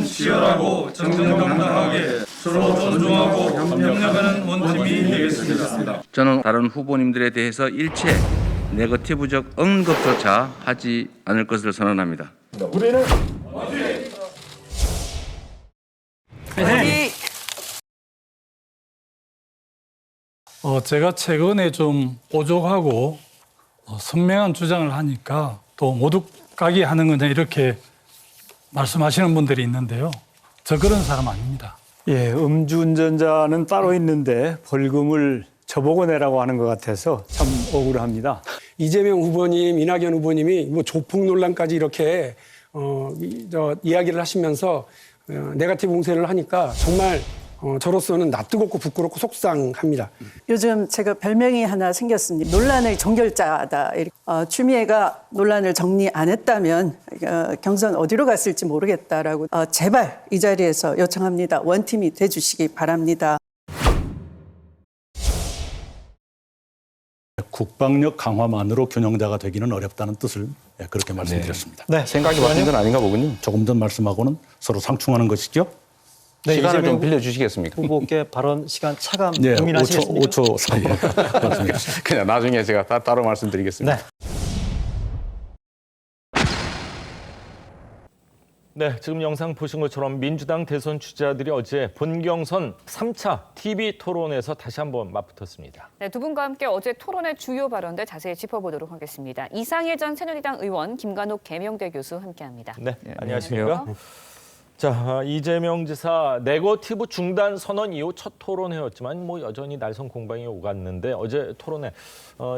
치열하고 정정당당하게 서로 존중하고 협력하는 원팀이 되겠습니다. 저는 다른 후보님들에 대해서 일체 네거티브적 언급조차 하지 않을 것을 선언합니다. 우리는 제가 최근에 좀 오죽하고 선명한 주장을 하니까 또 모두까기 하는 거냐 이렇게 말씀하시는 분들이 있는데요. 저 그런 사람 아닙니다. 예, 음주운전자는 따로 있는데 벌금을 저보고 내라고 하는 것 같아서 참 억울합니다. 이재명 후보님, 이낙연 후보님이 뭐 조폭 논란까지 이렇게 이야기를 하시면서 네거티브 공세를 하니까 정말 저로서는 낯뜨겁고 부끄럽고 속상합니다. 요즘 제가 별명이 하나 생겼습니다. 논란의 정결자다. 추미애가 논란을 정리 안 했다면 경선 어디로 갔을지 모르겠다라고 제발 이 자리에서 요청합니다. 원팀이 돼주시기 바랍니다. 국방력 강화만으로 균형자가 되기는 어렵다는 뜻을 그렇게 말씀드렸습니다. 네, 생각이 바뀐 건 아닌가 보군요. 조금 전 말씀하고는 서로 상충하는 것이죠. 네, 시간을 이재명 좀 빌려주시겠습니까? 후보께 발언 시간 차감 네, 고민하시겠습니까? 5초 사이 말씀드리겠습니다. 그냥 나중에 제가 따로 말씀드리겠습니다. 네. 네, 지금 영상 보신 것처럼 민주당 대선 주자들이 어제 본경선 3차 TV 토론에서 다시 한번 맞붙었습니다. 네, 두 분과 함께 어제 토론의 주요 발언들 자세히 짚어보도록 하겠습니다. 이상일 전 새누리당 의원, 김관욱 계명대 교수 함께합니다. 네, 안녕하십니까? 자, 이재명 지사 네거티브 중단 선언 이후 첫 토론회였지만 뭐 여전히 날선 공방이 오갔는데 어제 토론회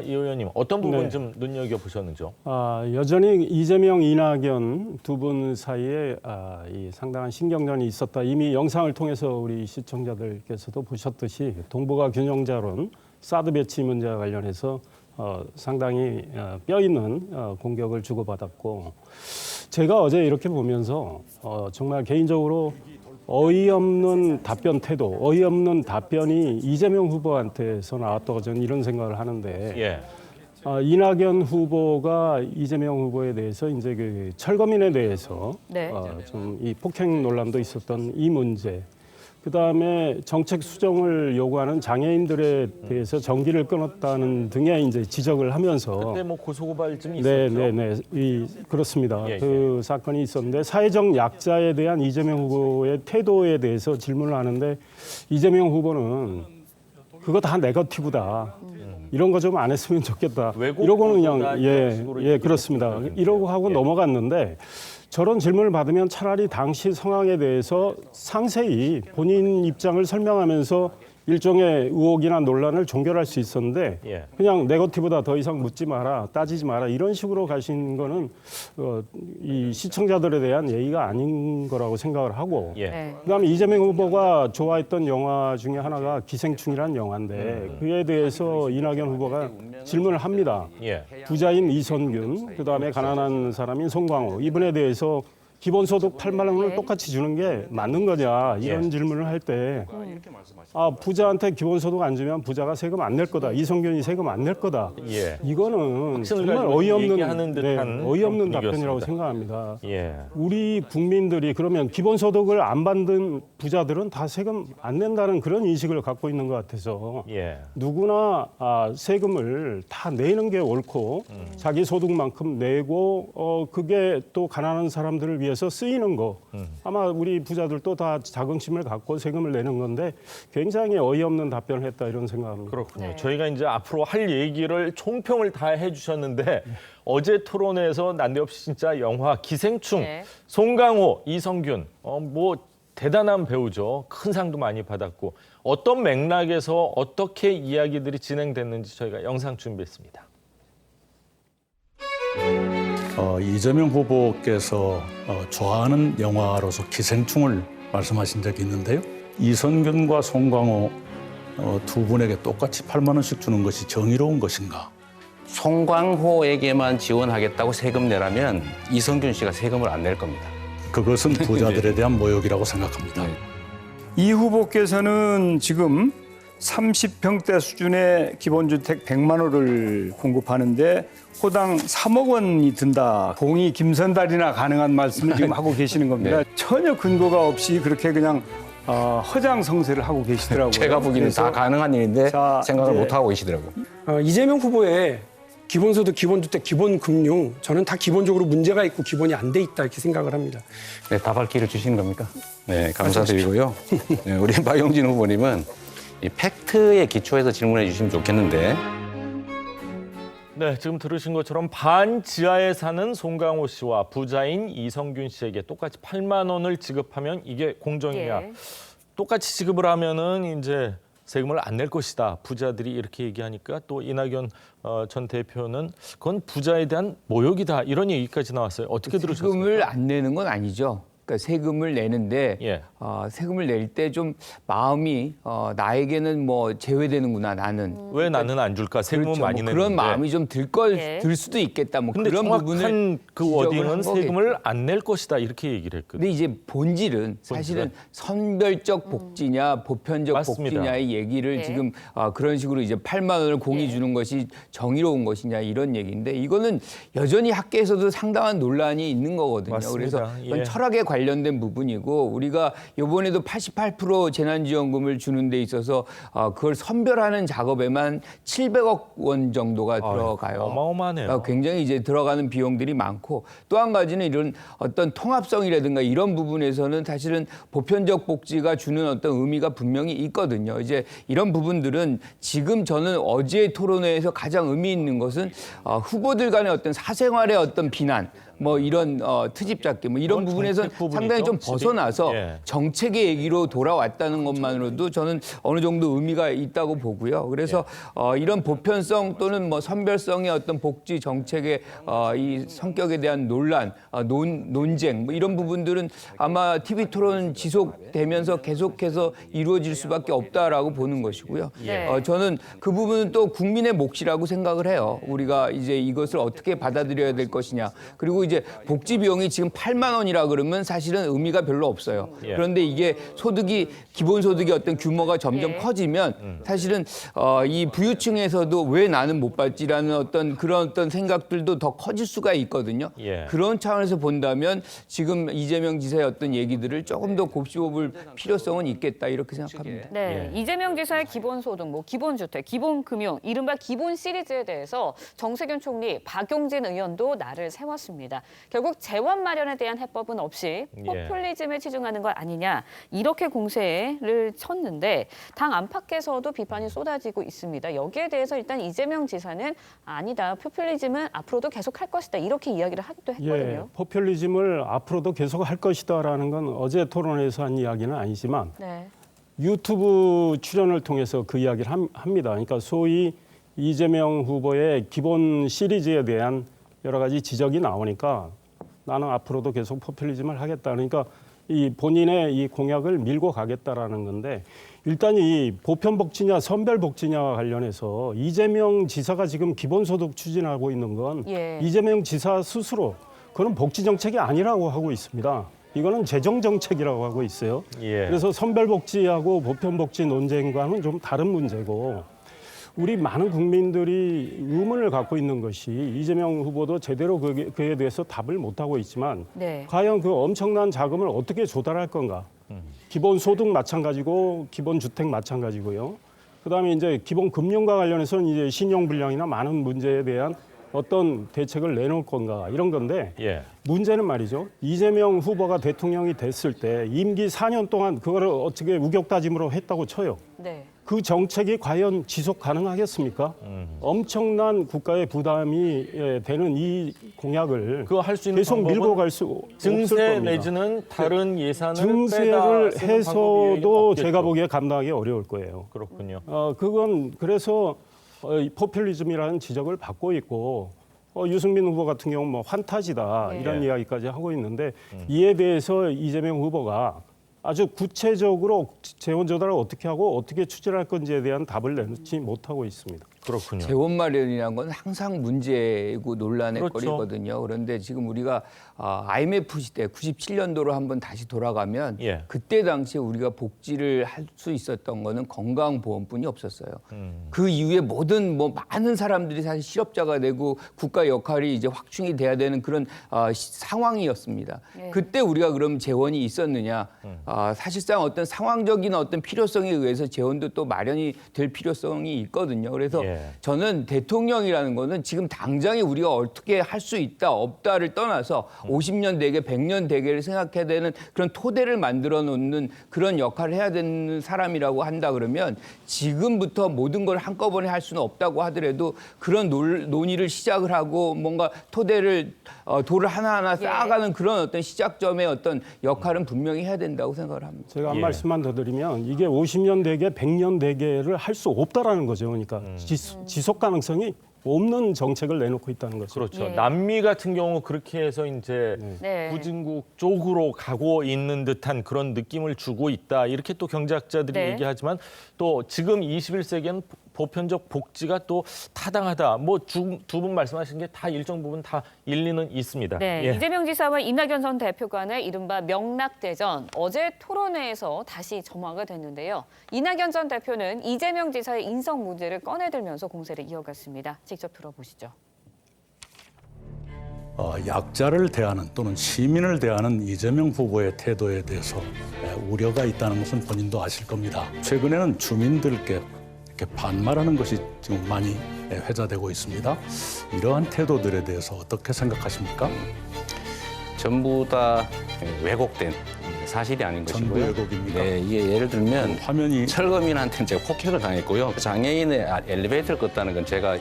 이 의원님 어떤 부분 좀 눈여겨보셨는지요? 여전히 이재명, 이낙연 두 분 사이에 이 상당한 신경전이 있었다. 이미 영상을 통해서 우리 시청자들께서도 보셨듯이 동북아 균형자론, 사드 배치 문제와 관련해서 상당히 뼈 있는 공격을 주고받았고 제가 어제 이렇게 보면서 정말 개인적으로 어이없는 답변 태도, 어이없는 답변이 이재명 후보한테서 나왔다고 저는 이런 생각을 하는데 이낙연 후보가 이재명 후보에 대해서 이제 그 철거민에 대해서 좀 이 폭행 논란도 있었던 이 문제, 그다음에 정책 수정을 요구하는 장애인들에 대해서 전기를 끊었다는 등의 이제 지적을 하면서 그때 뭐 고소고발증이 있었죠. 그렇습니다. 그 사건이 있었는데 사회적 약자에 대한 이재명 후보의 태도에 대해서 질문을 하는데 이재명 후보는 그거 다 네거티브다. 이런 거 좀 안 했으면 좋겠다. 이러고는 그냥 그렇습니다. 이러고 하고 넘어갔는데 저런 질문을 받으면 차라리 당시 상황에 대해서 상세히 본인 입장을 설명하면서 일종의 의혹이나 논란을 종결할 수 있었는데 그냥 네거티브다, 더 이상 묻지 마라, 따지지 마라 이런 식으로 가신 거는 이 시청자들에 대한 예의가 아닌 거라고 생각을 하고 그다음에 이재명 후보가 좋아했던 영화 중에 하나가 기생충이라는 영화인데 그에 대해서 이낙연 후보가 질문을 합니다. 부자인 이선균, 그다음에 가난한 사람인 송광호 이분에 대해서 기본소득 8만 원을 똑같이 주는 게 맞는 거냐 이런 질문을 할 때 부자한테 기본소득 안 주면 부자가 세금 안 낼 거다. 이성균이 세금 안 낼 거다. 이거는 정말 어이없는 답변이라고 생각합니다. 우리 국민들이 그러면 기본소득을 안 받는 부자들은 다 세금 안 낸다는 그런 인식을 갖고 있는 것 같아서 누구나 세금을 다 내는 게 옳고 자기 소득만큼 내고 그게 또 가난한 사람들을 위해서 쓰이는 거 아마 우리 부자들도 다 자긍심을 갖고 세금을 내는 건데 굉장히 어이없는 답변을 했다 이런 생각합니다. 그렇군요. 저희가 이제 앞으로 할 얘기를 총평을 다 해주셨는데 어제 토론회에서 난데없이 진짜 영화 기생충 송강호, 이성균 뭐 대단한 배우죠. 큰 상도 많이 받았고 어떤 맥락에서 어떻게 이야기들이 진행됐는지 저희가 영상 준비했습니다. 이재명 후보께서 좋아하는 영화로서 기생충을 말씀하신 적이 있는데요. 이선균과 송강호 두 분에게 똑같이 8만 원씩 주는 것이 정의로운 것인가? 송광호에게만 지원하겠다고 세금 내라면 이성균 씨가 세금을 안 낼 겁니다. 그것은 부자들에 대한 모욕이라고 생각합니다. 이 후보께서는 지금 30평대 수준의 기본주택 100만 호를 공급하는데 호당 3억 원이 든다. 공이 김선달이나 가능한 말씀을 지금 하고 계시는 겁니다. 네. 전혀 근거가 없이 그렇게 그냥 허장성세를 하고 계시더라고요. 제가 보기에는 그래서 다 가능한 일인데 자, 생각을 이제 못 하고 계시더라고요. 이재명 후보의 기본소득, 기본주택, 기본금융 저는 다 기본적으로 문제가 있고 기본이 안 돼 있다 이렇게 생각을 합니다. 네, 답할 기회를 주시는 겁니까? 네, 감사드리고요. 네, 우리 박용진 후보님은 이 팩트에 기초해서 질문해 주시면 좋겠는데. 네, 지금 들으신 것처럼 반지하에 사는 송강호 씨와 부자인 이성균 씨에게 똑같이 8만 원을 지급하면 이게 공정이냐? 예. 똑같이 지급을 하면은 이제 세금을 안 낼 것이다. 부자들이 이렇게 얘기하니까 또 이낙연 전 대표는 그건 부자에 대한 모욕이다. 이런 얘기까지 나왔어요. 어떻게 들으셨습니까? 세금을 안 내는 건 아니죠. 그러니까 세금을 내는데 예. 세금을 낼 때 좀 마음이 나에게는 뭐 제외되는구나 나는. 왜 나는 안 줄까? 세금은 그렇죠. 많이 뭐 내는데. 그런 마음이 좀 들 수도 있겠다. 뭐 근데 그런 정확한 부분을 그 지적을 워딩은 한 세금을 안 낼 것이다. 이렇게 얘기를 했거든요. 근데 이제 본질은 사실은 선별적 복지냐 보편적 맞습니다. 복지냐의 얘기를 네. 지금 그런 식으로 이제 8만 원을 공이 주는 것이 정의로운 것이냐 이런 얘기인데 이거는 여전히 학계에서도 상당한 논란이 있는 거거든요. 맞습니다. 그래서 이건 예. 철학에 관련된 부분이고 우리가 이번에도 88% 재난지원금을 주는 데 있어서 그걸 선별하는 작업에만 700억 원 정도가 들어가요. 어마어마하네요. 굉장히 이제 들어가는 비용들이 많고 또 한 가지는 이런 어떤 통합성이라든가 이런 부분에서는 사실은 보편적 복지가 주는 어떤 의미가 분명히 있거든요. 이제 이런 부분들은 지금 저는 어제 토론회에서 가장 의미 있는 것은 후보들 간의 어떤 사생활의 어떤 비난 뭐 이런 트집 잡기 뭐 이런 부분에서 상당히 좀 벗어나서 예. 정책의 얘기로 돌아왔다는 것만으로도 저는 어느 정도 의미가 있다고 보고요. 그래서 이런 보편성 또는 뭐 선별성의 어떤 복지 정책의 이 성격에 대한 논란, 논쟁 뭐 이런 부분들은 아마 TV 토론 지속되면서 계속해서 이루어질 수밖에 없다라고 보는 것이고요. 네. 저는 그 부분은 또 국민의 몫이라고 생각을 해요. 우리가 이제 이것을 어떻게 받아들여야 될 것이냐. 그리고 이제 복지 비용이 지금 8만 원이라 그러면 사실은 의미가 별로 없어요. 예. 그런데 이게 기본 소득의 어떤 규모가 점점 예. 커지면 사실은 이 부유층에서도 왜 나는 못 받지라는 그런 어떤 생각들도 더 커질 수가 있거든요. 예. 그런 차원에서 본다면 지금 이재명 지사의 어떤 얘기들을 조금 더 곱씹어볼 필요성은 있겠다 이렇게 생각합니다. 네, 이재명 지사의 기본소득, 뭐 기본주택, 기본금융, 이른바 기본 시리즈에 대해서 정세균 총리, 박용진 의원도 날을 세웠습니다. 결국 재원 마련에 대한 해법은 없이 포퓰리즘에 치중하는 것 아니냐 이렇게 공세를 쳤는데 당 안팎에서도 비판이 쏟아지고 있습니다. 여기에 대해서 일단 이재명 지사는 아니다, 포퓰리즘은 앞으로도 계속할 것이다 이렇게 이야기를 하기도 했거든요. 포퓰리즘을 앞으로도 계속 할 것이다라는 건 어제 토론에서 한 이야기는 아니지만 네. 유튜브 출연을 통해서 그 이야기를 합니다. 그러니까 소위 이재명 후보의 기본 시리즈에 대한 여러 가지 지적이 나오니까 나는 앞으로도 계속 포퓰리즘을 하겠다. 그러니까 이 본인의 이 공약을 밀고 가겠다라는 건데 일단 이 보편복지냐 선별복지냐와 관련해서 이재명 지사가 지금 기본소득 추진하고 있는 건 이재명 지사 스스로 그건 복지정책이 아니라고 하고 있습니다. 이거는 재정정책이라고 하고 있어요. 그래서 선별복지하고 보편복지 논쟁과는 좀 다른 문제고 우리 많은 국민들이 의문을 갖고 있는 것이 이재명 후보도 제대로 그에 대해서 답을 못하고 있지만 과연 그 엄청난 자금을 어떻게 조달할 건가. 기본소득 마찬가지고 기본주택 마찬가지고요. 그다음에 이제 기본금융과 관련해서는 이제 신용불량이나 많은 문제에 대한 어떤 대책을 내놓을 건가 이런 건데 문제는 말이죠. 이재명 후보가 대통령이 됐을 때 임기 4년 동안 그거를 어떻게 우격다짐으로 했다고 쳐요. 그 정책이 과연 지속 가능하겠습니까? 엄청난 국가의 부담이 되는 이 공약을 그거 할 수 있는 계속 방법은 밀고 갈 수 없을 증세 겁니다. 내지는 다른 예산을 증세를 빼다 쓰는 방법이 해서도 없겠죠. 제가 보기에 감당하기 어려울 거예요. 그렇군요. 그건 그래서 포퓰리즘이라는 지적을 받고 있고 유승민 후보 같은 경우는 뭐 환타지다 이런 이야기까지 하고 있는데 이에 대해서 이재명 후보가 아주 구체적으로 재원 조달을 어떻게 하고 어떻게 추진할 건지에 대한 답을 내놓지 못하고 있습니다. 그렇군요. 재원 마련이라는 건 항상 문제고 논란의 그렇죠. 거리거든요. 그런데 지금 우리가 IMF 시대 97년도로 한번 다시 돌아가면 예. 그때 당시에 우리가 복지를 할 수 있었던 거는 건강보험뿐이 없었어요. 그 이후에 모든 많은 사람들이 사실 실업자가 되고 국가 역할이 이제 확충이 돼야 되는 그런 상황이었습니다. 예. 그때 우리가 그럼 재원이 있었느냐? 사실상 어떤 상황적인 어떤 필요성에 의해서 재원도 또 마련이 될 필요성이 있거든요. 그래서 예. 저는 대통령이라는 거는 지금 당장에 우리가 어떻게 할 수 있다 없다를 떠나서 50년 대계 100년 대계를 생각해야 되는 그런 토대를 만들어 놓는 그런 역할을 해야 되는 사람이라고 한다 그러면 지금부터 모든 걸 한꺼번에 할 수는 없다고 하더라도 그런 논의를 시작을 하고 뭔가 토대를 돌을 하나하나 쌓아가는 그런 어떤 시작점의 어떤 역할은 분명히 해야 된다고 생각을 합니다. 제가 한 말씀만 더 드리면 이게 50년 대계, 100년 대계를 할 수 없다라는 거죠. 그러니까 지속 가능성이 없는 정책을 내놓고 있다는 거죠. 그렇죠. 예. 남미 같은 경우 그렇게 해서 이제 네. 후진국 쪽으로 가고 있는 듯한 그런 느낌을 주고 있다. 이렇게 또 경제학자들이 네. 얘기하지만 또 지금 21세기에는 보편적 복지가 또 타당하다. 뭐 두 분 말씀하신 게 다 일정 부분 다 일리는 있습니다. 네, 예. 이재명 지사와 이낙연 전 대표 간의 이른바 명락대전 어제 토론회에서 다시 점화가 됐는데요. 이낙연 전 대표는 이재명 지사의 인성 문제를 꺼내들면서 공세를 이어갔습니다. 직접 들어보시죠. 약자를 대하는 또는 시민을 대하는 이재명 후보의 태도에 대해서 우려가 있다는 것은 본인도 아실 겁니다. 최근에는 주민들께 이렇게 반말하는 것이 지금 많이 회자되고 있습니다. 이러한 태도들에 대해서 어떻게 생각하십니까? 전부 다 왜곡된 사실이 아닌 전부 것이고요. 왜곡입니까? 네, 이게 예를 들면 화면이 철거민한테는 제가 폭행을 당했고요. 장애인의 엘리베이터를 껐다는 건 제가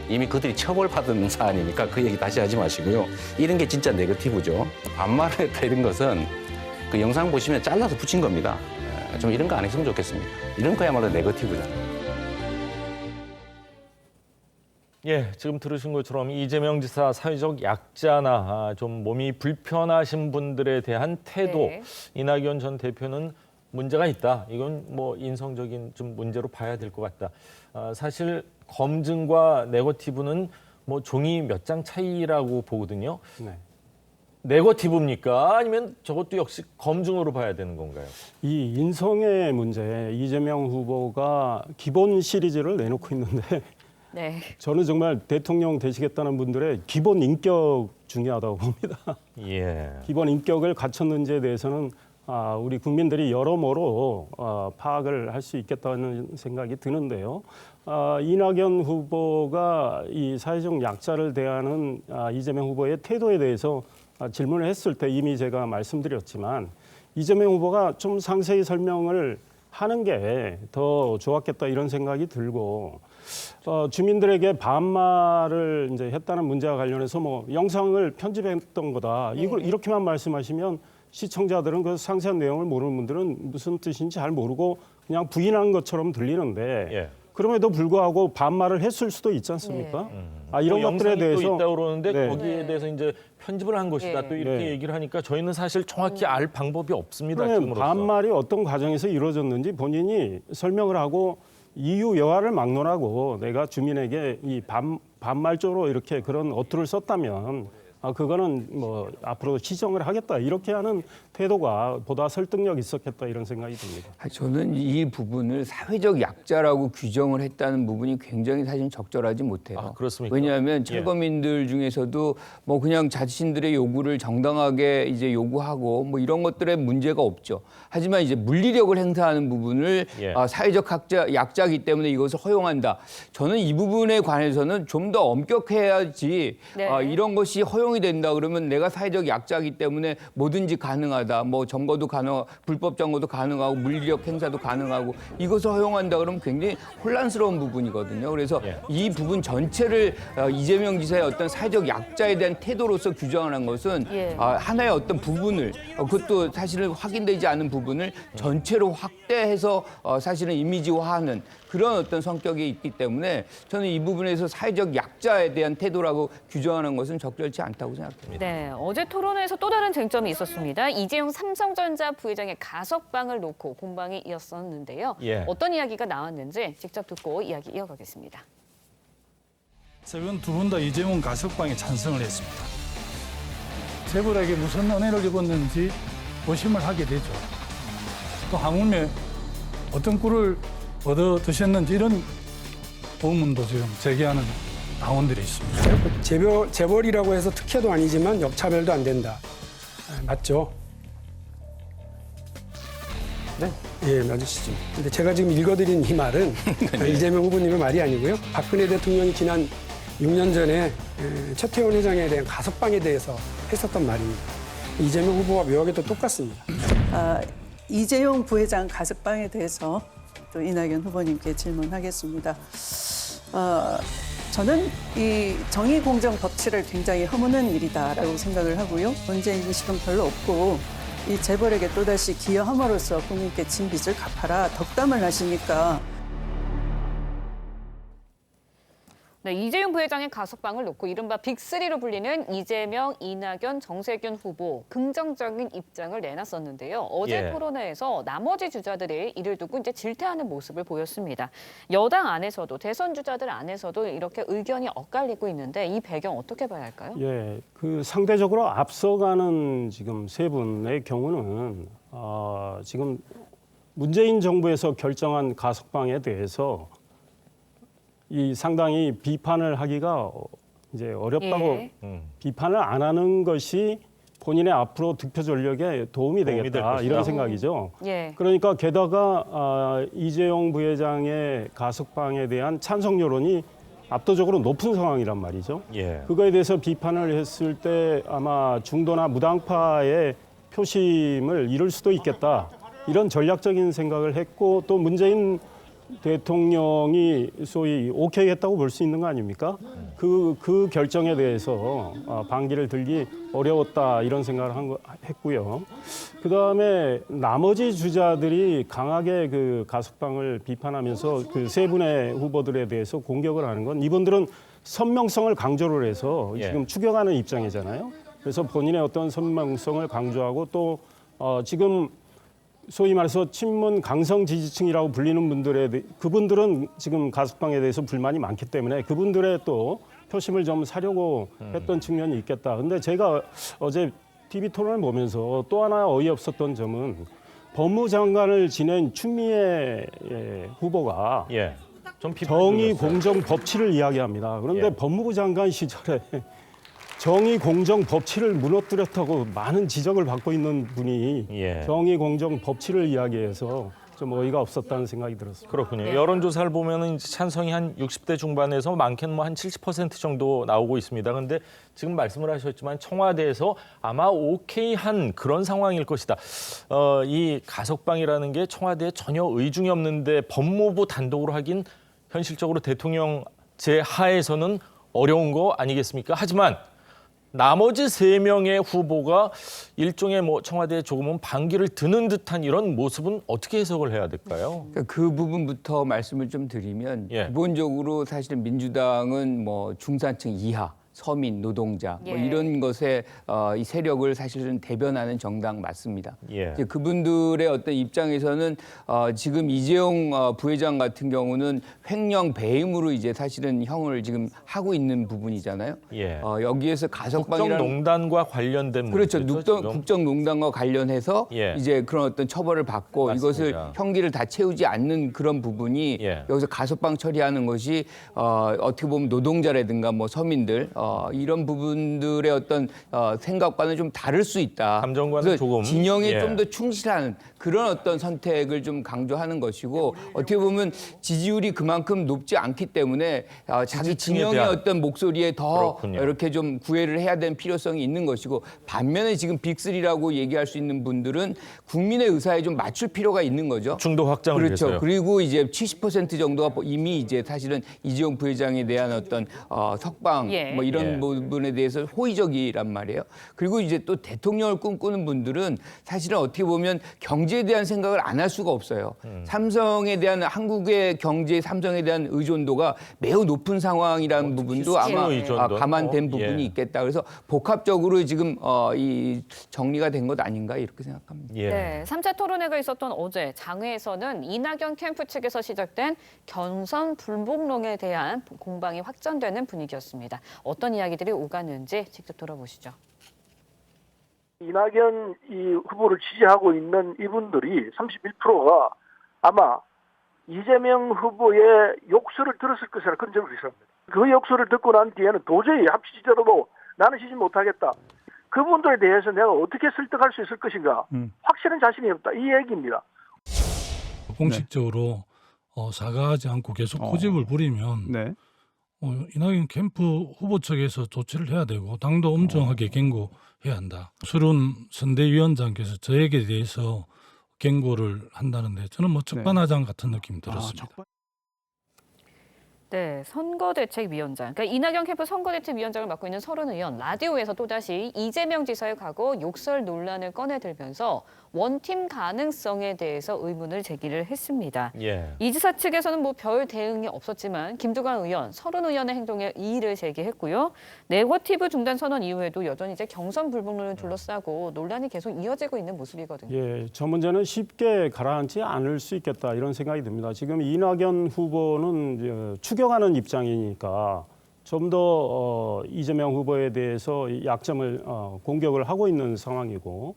이미 그들이 처벌받은 사안이니까 그 얘기 다시 하지 마시고요. 이런 게 진짜 네거티브죠. 반말을 했다 이런 것은 그 영상 보시면 잘라서 붙인 겁니다. 좀 이런 거 안 했으면 좋겠습니다. 이런 거야말로 네거티브잖아요. 예, 지금 들으신 것처럼 이재명 지사 사회적 약자나 좀 몸이 불편하신 분들에 대한 태도, 네. 이낙연 전 대표는 문제가 있다. 이건 뭐 인성적인 좀 문제로 봐야 될 것 같다. 사실 검증과 네거티브는 뭐 종이 몇 장 차이라고 보거든요. 네. 네거티브입니까? 아니면 저것도 역시 검증으로 봐야 되는 건가요? 이 인성의 문제, 이재명 후보가 기본 시리즈를 내놓고 있는데 네. 저는 정말 대통령 되시겠다는 분들의 기본 인격 중요하다고 봅니다. 예. 기본 인격을 갖췄는지에 대해서는 우리 국민들이 여러모로 파악을 할 수 있겠다는 생각이 드는데요. 이낙연 후보가 이 사회적 약자를 대하는 이재명 후보의 태도에 대해서 질문을 했을 때 이미 제가 말씀드렸지만 이재명 후보가 좀 상세히 설명을 하는 게 더 좋았겠다 이런 생각이 들고 주민들에게 반말을 이제 했다는 문제와 관련해서 뭐 영상을 편집했던 거다. 이걸 이렇게만 말씀하시면 시청자들은 그 상세한 내용을 모르는 분들은 무슨 뜻인지 잘 모르고 그냥 부인한 것처럼 들리는데 예. 그럼에도 불구하고 반말을 했을 수도 있지 않습니까? 이런 뭐 것들에 영상이 대해서 또 있다고 그러는데 네. 거기에 대해서 이제 편집을 한 것이다. 네. 또 이렇게 네. 얘기를 하니까 저희는 사실 정확히 알 방법이 없습니다. 그러면 지금으로서. 반말이 어떤 과정에서 이루어졌는지 본인이 설명을 하고 이유 여하를 막론하고 내가 주민에게 이 반말 쪽으로 이렇게 그런 어투를 썼다면 그거는 뭐 앞으로 시정을 하겠다 이렇게 하는 태도가 보다 설득력 있었겠다 이런 생각이 듭니다. 저는 이 부분을 사회적 약자라고 규정을 했다는 부분이 굉장히 사실 적절하지 못해요. 그렇습니까? 왜냐하면 철거민들 중에서도 뭐 그냥 자신들의 요구를 정당하게 이제 요구하고 뭐 이런 것들에 문제가 없죠. 하지만 이제 물리력을 행사하는 부분을 사회적 약자이기 때문에 이것을 허용한다. 저는 이 부분에 관해서는 좀 더 엄격해야지 이런 것이 허용이 된다 그러면 내가 사회적 약자이기 때문에 뭐든지 가능하다. 뭐 점거도 가능하고 불법 점거도 가능하고 물리력 행사도 가능하고 이것을 허용한다 그러면 굉장히 혼란스러운 부분이거든요. 그래서 이 부분 전체를 이재명 지사의 어떤 사회적 약자에 대한 태도로서 규정하는 것은 하나의 어떤 부분을 그것도 사실은 확인되지 않은 부분을 전체로 확대해서 사실은 이미지화하는 그런 어떤 성격이 있기 때문에 저는 이 부분에서 사회적 약자에 대한 태도라고 규정하는 것은 적절치 않다고 않다고 생각합니다. 네, 어제 토론회에서 또 다른 쟁점이 있었습니다. 이재용 삼성전자 부회장의 가석방을 놓고 공방이 이었었는데요. 어떤 이야기가 나왔는지 직접 듣고 이야기 이어가겠습니다. 최근 두 분 다 이재용 가석방에 찬성을 했습니다. 재벌에게 무슨 은혜를 입었는지 의심을 하게 되죠. 또 하물며 어떤 꿀을 얻어 드셨는지 이런 의문도 지금 제기하는 당원들이 있습니다. 재벌이라고 해서 특혜도 아니지만 역차별도 안 된다. 맞죠? 네. 예, 맞으시죠. 근데 제가 지금 읽어드린 이 말은 이재명 후보님의 말이 아니고요. 박근혜 대통령이 지난 6년 전에 최태원 회장에 대한 가석방에 대해서 했었던 말입니다. 이재명 후보와 묘하게도 똑같습니다. 이재용 부회장 가석방에 대해서 또 이낙연 후보님께 질문하겠습니다. 저는 이 정의공정 법치를 굉장히 허무는 일이다라고 생각을 하고요. 문제인 의식은 별로 없고 이 재벌에게 또다시 기여함으로써 국민께 진 빚을 갚아라 덕담을 하시니까. 네, 이재용 부회장의 가석방을 놓고 이른바 빅3로 불리는 이재명, 이낙연, 정세균 후보 긍정적인 입장을 내놨었는데요. 어제 토론회에서 나머지 주자들이 이를 두고 이제 질타하는 모습을 보였습니다. 여당 안에서도 대선 주자들 안에서도 이렇게 의견이 엇갈리고 있는데 이 배경 어떻게 봐야 할까요? 예, 그 상대적으로 앞서가는 지금 세 분의 경우는 지금 문재인 정부에서 결정한 가석방에 대해서 이 상당히 비판을 하기가 이제 어렵다고 비판을 안 하는 것이 본인의 앞으로 득표 전략에 도움이 되겠다 이런 생각이죠. 그러니까 게다가 이재용 부회장의 가석방에 대한 찬성 여론이 압도적으로 높은 상황이란 말이죠. 그거에 대해서 비판을 했을 때 아마 중도나 무당파의 표심을 잃을 수도 있겠다 이런 전략적인 생각을 했고 또 문재인 대통령이 소위 오케이 했다고 볼 수 있는 거 아닙니까? 그 결정에 대해서 반기를 들기 어려웠다 이런 생각을 했고요. 그다음에 나머지 주자들이 강하게 그 가석방을 비판하면서 그 세 분의 후보들에 대해서 공격을 하는 건 이분들은 선명성을 강조를 해서 지금 추격하는 입장이잖아요. 그래서 본인의 어떤 선명성을 강조하고 또 지금 소위 말해서 친문 강성 지지층이라고 불리는 그분들은 지금 가석방에 대해서 불만이 많기 때문에 그분들의 또 표심을 좀 사려고 했던 측면이 있겠다. 근데 제가 어제 TV 토론을 보면서 또 하나 어이없었던 점은 법무장관을 지낸 추미애 후보가 정의 공정 법치를 이야기합니다. 그런데 법무부 장관 시절에 정의 공정 법치를 무너뜨렸다고 많은 지적을 받고 있는 분이 정의 공정 법치를 이야기해서 좀 어이가 없었다는 생각이 들었습니다. 그렇군요. 여론조사를 보면은 찬성이 한 60대 중반에서 많게는 뭐 한 70% 정도 나오고 있습니다. 그런데 지금 말씀을 하셨지만 청와대에서 아마 오케이한 그런 상황일 것이다. 이 가석방이라는 게 청와대에 전혀 의중이 없는데 법무부 단독으로 하긴 현실적으로 대통령 제하에서는 어려운 거 아니겠습니까? 하지만 나머지 3명의 후보가 일종의 뭐 청와대에 조금은 반기를 드는 듯한 이런 모습은 어떻게 해석을 해야 될까요? 그러니까 그 부분부터 말씀을 좀 드리면 기본적으로 사실은 민주당은 뭐 중산층 이하, 서민, 노동자 뭐 이런 것에 이 세력을 사실은 대변하는 정당 맞습니다. 이제 그분들의 어떤 입장에서는 지금 이재용 부회장 같은 경우는 횡령 배임으로 이제 사실은 형을 지금 하고 있는 부분이잖아요. 여기에서 가석방이라는 국정농단과 관련된 그렇죠. 국정농단과 관련해서 이제 그런 어떤 처벌을 받고 맞습니다. 이것을 형기를 다 채우지 않는 그런 부분이 여기서 가석방 처리하는 것이 어떻게 보면 노동자라든가 뭐 서민들 이런 부분들의 어떤 생각과는 좀 다를 수 있다. 감정과는 조금 진영에 좀 더 충실한 그런 어떤 선택을 좀 강조하는 것이고 어떻게 보면 지지율이 그만큼 높지 않기 때문에 자기 진영의 어떤 목소리에 더 이렇게 좀 구애를 해야 되는 필요성이 있는 것이고 반면에 지금 빅3라고 얘기할 수 있는 분들은 국민의 의사에 좀 맞출 필요가 있는 거죠. 중도 확장을 그렇죠. 위해서요. 그리고 이제 70% 정도가 이미 이제 사실은 이재용 부회장에 대한 어떤 석방 뭐 이런 이런 예. 부분에 대해서 호의적이란 말이에요. 그리고 이제 또 대통령을 꿈꾸는 분들은 사실은 어떻게 보면 경제에 대한 생각을 안 할 수가 없어요. 삼성에 대한 한국의 경제, 삼성에 대한 의존도가 매우 높은 상황이라는 부분도 아마 의존도? 감안된 부분이 예. 있겠다. 그래서 복합적으로 지금 이 정리가 된 것 아닌가 이렇게 생각합니다. 예. 네, 3차 토론회가 있었던 어제 장외에서는 이낙연 캠프 측에서 시작된 경선 불복론에 대한 공방이 확전되는 분위기였습니다. 어떤 이야기들이 오갔는지 직접 들어보시죠. 이낙연 이 후보를 지지하고 있는 이분들이 31%가 아마 이재명 후보의 욕설을 들었을 것이라 그런 점을 있습니다. 그 욕설을 듣고 난 뒤에는 도저히 합치지더라도 나는 지지 못하겠다. 그분들에 대해서 내가 어떻게 설득할 수 있을 것인가 확실한 자신이 없다. 이 얘기입니다. 공식적으로 사과하지 않고 계속 고집을 부리면 이낙연 캠프 후보 측에서 조치를 해야 되고 당도 엄정하게 경고해야 한다. 술은 선대위원장께서 저에게 대해서 경고를 한다는데 저는 뭐 적반하장 같은 느낌이 들었습니다. 네, 선거대책위원장. 그러니까 이낙연 캠프 선거대책위원장을 맡고 있는 서른 의원 라디오에서 또다시 이재명 지사의 과거 욕설 논란을 꺼내들면서 원팀 가능성에 대해서 의문을 제기를 했습니다. 예. 이 지사 측에서는 뭐 별 대응이 없었지만 김두관 의원, 서른 의원의 행동에 이의를 제기했고요. 네거티브 중단 선언 이후에도 여전히 이제 경선 불복론을 둘러싸고 논란이 계속 이어지고 있는 모습이거든요. 예, 저 문제는 쉽게 가라앉지 않을 수 있겠다 이런 생각이 듭니다. 지금 이낙연 후보는 추경하는 입장이니까 좀 더 이재명 후보에 대해서 약점을 공격을 하고 있는 상황이고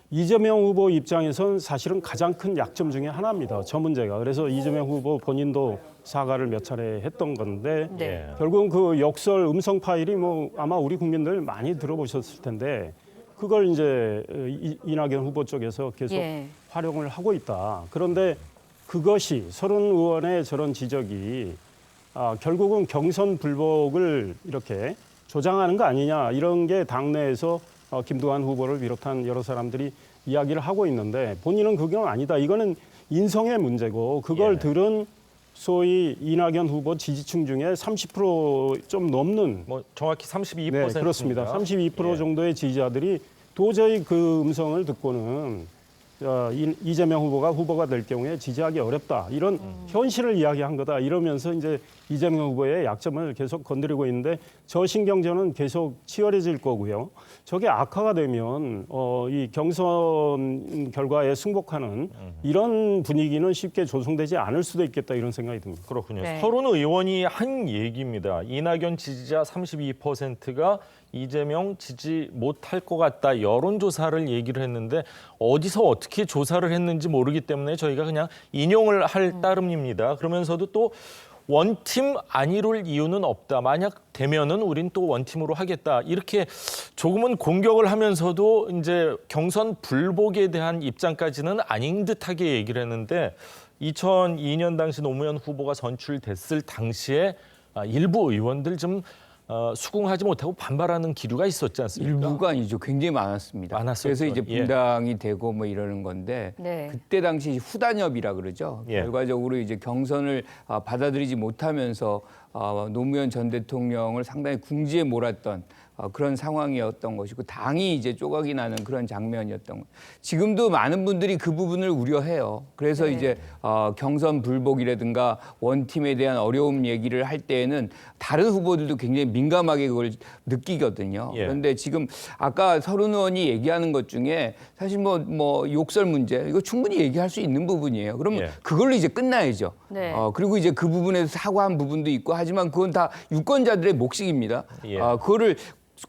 이재명 후보 입장에선 사실은 가장 큰 약점 중에 하나입니다. 저 문제가. 그래서 이재명 후보 본인도 사과를 몇 차례 했던 건데 네. 결국은 그 역설 음성 파일이 뭐 아마 우리 국민들 많이 들어보셨을 텐데 그걸 이제 이낙연 후보 쪽에서 계속 활용을 하고 있다. 그런데 그것이 서른 의원의 저런 지적이 결국은 경선 불복을 이렇게 조장하는 거 아니냐 이런 게 당내에서 김두관 후보를 비롯한 여러 사람들이 이야기를 하고 있는데 본인은 그건 아니다. 이거는 인성의 문제고 그걸 들은 소위 이낙연 후보 지지층 중에 30% 좀 넘는 뭐 정확히 32%. 네, 그렇습니다. 32% 정도의 지지자들이 도저히 그 음성을 듣고는 이재명 후보가 될 경우에 지지하기 어렵다. 이런 현실을 이야기한 거다. 이러면서 이제 이재명 후보의 약점을 계속 건드리고 있는데 저 신경전은 계속 치열해질 거고요. 저게 악화가 되면 이 경선 결과에 승복하는 이런 분위기는 쉽게 조성되지 않을 수도 있겠다 이런 생각이 듭니다. 그렇군요. 서른 의원이 한 얘기입니다. 이낙연 지지자 32%가 이재명 지지 못할 것 같다. 여론조사를 얘기를 했는데 어디서 어떻게 조사를 했는지 모르기 때문에 저희가 그냥 인용을 할 따름입니다. 그러면서도 또 원팀 안 이룰 이유는 없다. 만약 되면은 우린 또 원팀으로 하겠다. 이렇게 조금은 공격을 하면서도 이제 경선 불복에 대한 입장까지는 아닌 듯하게 얘기를 했는데 2002년 당시 노무현 후보가 선출됐을 당시에 일부 의원들 좀 수긍하지 못하고 반발하는 기류가 있었지 않습니까? 일부가 아니죠. 굉장히 많았습니다. 많았었죠. 그래서 이제 분당이 되고 뭐 이러는 건데 그때 당시 후단협이라 그러죠. 결과적으로 이제 경선을 받아들이지 못하면서 노무현 전 대통령을 상당히 궁지에 몰았던 그런 상황이었던 것이고 당이 이제 조각이 나는 그런 장면이었던 것. 지금도 많은 분들이 그 부분을 우려해요. 그래서 이제 경선 불복이라든가 원팀에 대한 어려움 얘기를 할 때에는 다른 후보들도 굉장히 민감하게 그걸 느끼거든요. 그런데 지금 아까 서른 의원이 얘기하는 것 중에 사실 뭐 욕설 문제 이거 충분히 얘기할 수 있는 부분이에요. 그러면 그걸로 이제 끝나야죠. 그리고 이제 그 부분에서 사과한 부분도 있고 하지만 그건 다 유권자들의 몫입니다. 그거를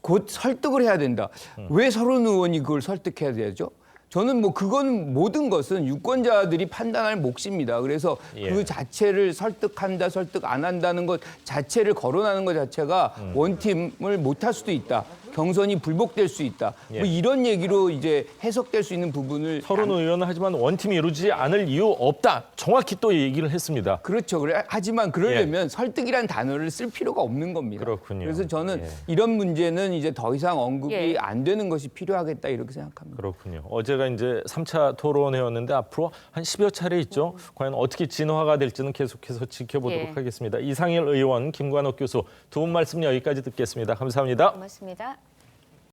곧 설득을 해야 된다. 왜 서른 의원이 그걸 설득해야 되죠? 저는 뭐 그건 모든 것은 유권자들이 판단할 몫입니다. 그래서 그 자체를 설득한다, 설득 안 한다는 것 자체를 거론하는 것 자체가 원팀을 못할 수도 있다. 경선이 불복될 수 있다. 예. 뭐 이런 얘기로 이제 해석될 수 있는 부분을 서른 의원은 하지만 원팀이 이루어지지 않을 이유 없다. 정확히 또 얘기를 했습니다. 그렇죠. 하지만 그러려면 설득이라는 단어를 쓸 필요가 없는 겁니다. 그렇군요. 그래서 저는 예. 이런 문제는 이제 더 이상 언급이 예. 안 되는 것이 필요하겠다 이렇게 생각합니다. 그렇군요. 어제가 이제 3차 토론회였는데 앞으로 한 10여 차례 있죠. 과연 어떻게 진화가 될지는 계속해서 지켜보도록 예. 하겠습니다. 이상일 의원, 김관옥 교수 두 분 말씀 여기까지 듣겠습니다. 감사합니다. 고맙습니다.